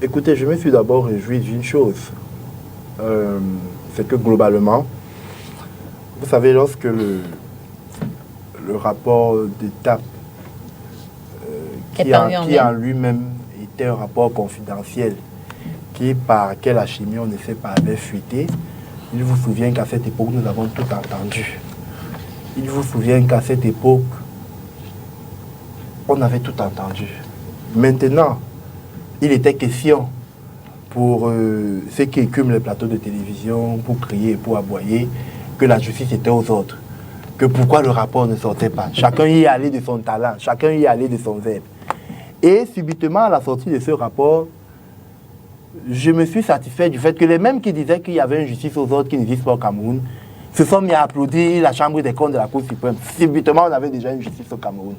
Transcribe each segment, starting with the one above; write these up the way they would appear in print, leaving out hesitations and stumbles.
Écoutez, je me suis d'abord réjoui d'une chose. C'est que globalement, vous savez, lorsque le rapport d'étape qui en lui-même était un rapport confidentiel, qui par quelle alchimie on ne sait pas avait fuité, il vous souvient qu'à cette époque, nous avons tout entendu. Il vous souvient qu'à cette époque, on avait tout entendu. Maintenant, il était question pour ceux qui écument les plateaux de télévision, pour crier et pour aboyer, que la justice était aux autres. Que pourquoi le rapport ne sortait pas. Chacun y allait de son talent, chacun y allait de son verbe. Et subitement, à la sortie de ce rapport, je me suis satisfait du fait que les mêmes qui disaient qu'il y avait une justice aux autres qui n'existe pas au Cameroun, se sont mis à applaudir la Chambre des comptes de la Cour suprême. Subitement, on avait déjà une justice au Cameroun.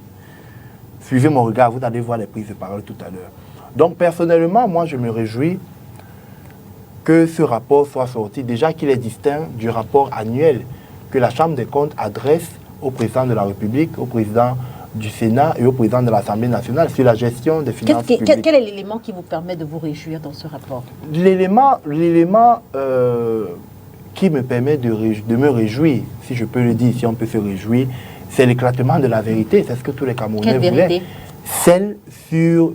Suivez mon regard, vous allez voir les prises de parole tout à l'heure. Donc, personnellement, moi, je me réjouis que ce rapport soit sorti, déjà qu'il est distinct du rapport annuel que la Chambre des comptes adresse au président de la République, au président du Sénat et au président de l'Assemblée nationale sur la gestion des finances publiques. Quel est l'élément qui vous permet de vous réjouir dans ce rapport? L'élément qui me permet de me réjouir, si je peux le dire, si on peut se réjouir, c'est l'éclatement de la vérité. C'est ce que tous les Camerounais voulaient. Celle sur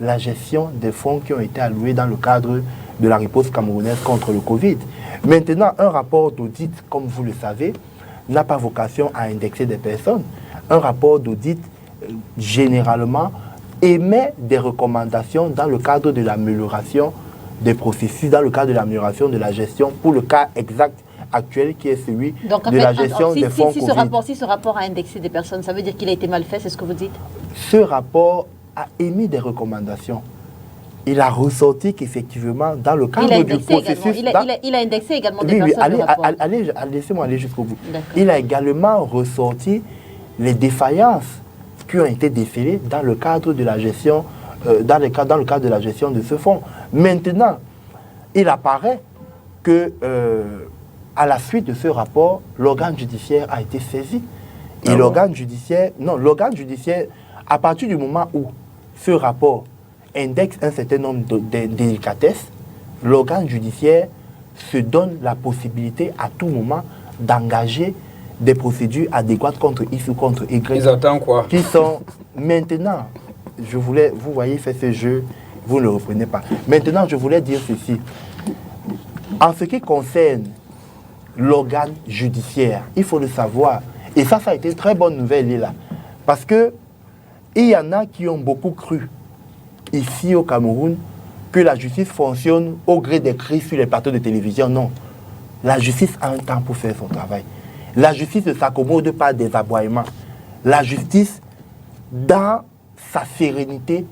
la gestion des fonds qui ont été alloués dans le cadre de la riposte camerounaise contre le Covid. Maintenant, un rapport d'audit, comme vous le savez, n'a pas vocation à indexer des personnes. Un rapport d'audit, généralement, émet des recommandations dans le cadre de l'amélioration des processus, dans le cadre de l'amélioration de la gestion, pour le cas exact actuel qui est celui de la gestion des fonds Covid. Si ce rapport a indexé des personnes, ça veut dire qu'il a été mal fait, c'est ce que vous dites? Ce rapport a émis des recommandations. Il a ressorti qu'effectivement, dans le cadre du processus... Il a indexé également des personnes. Laissez-moi aller jusqu'au bout. Il a également ressorti les défaillances qui ont été décelées dans le cadre de la gestion, dans le cadre de la gestion de ce fonds. Maintenant, il apparaît que, à la suite de ce rapport, l'organe judiciaire a été saisi. Et l'organe judiciaire, à partir du moment où ce rapport indexe un certain nombre de délicatesses, l'organe judiciaire se donne la possibilité à tout moment d'engager des procédures adéquates contre X ou contre Y. Ils attendent quoi? Qui sont maintenant, vous voyez, fait ce jeu, vous ne le reprenez pas. Maintenant, je voulais dire ceci. En ce qui concerne l'organe judiciaire, il faut le savoir, et ça a été une très bonne nouvelle, Lila, parce que il y en a qui ont beaucoup cru ici au Cameroun que la justice fonctionne au gré des cris sur les plateaux de télévision. Non. La justice a un temps pour faire son travail. La justice ne s'accommode pas des aboiements. La justice, dans sa sérénité,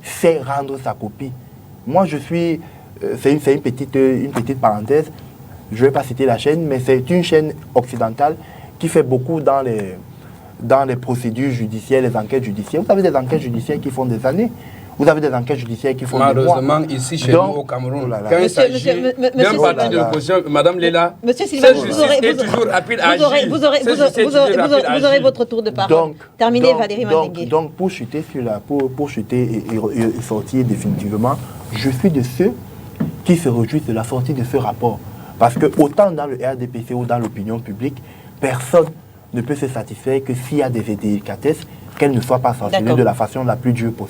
sait rendre sa copie. Moi, je suis... c'est une petite parenthèse. Je ne vais pas citer la chaîne, mais c'est une chaîne occidentale qui fait beaucoup dans les procédures judiciaires, les enquêtes judiciaires. Vous avez des enquêtes judiciaires qui font des années. Vous avez des enquêtes judiciaires qui font des mois. Malheureusement, ici, chez nous, au Cameroun, quand il s'agit d'un parti de l'opposition, Madame Léla, Monsieur Silva, vous aurez votre tour de parole. Terminez, Valérie Mandingue. Donc, pour chuter et sortir définitivement, je suis de ceux qui se réjouissent de la sortie de ce rapport. Parce que autant dans le RDPC ou dans l'opinion publique, personne ne peut se satisfaire que s'il y a des délicatesses, qu'elles ne soient pas sanctionnées de la façon la plus dure possible.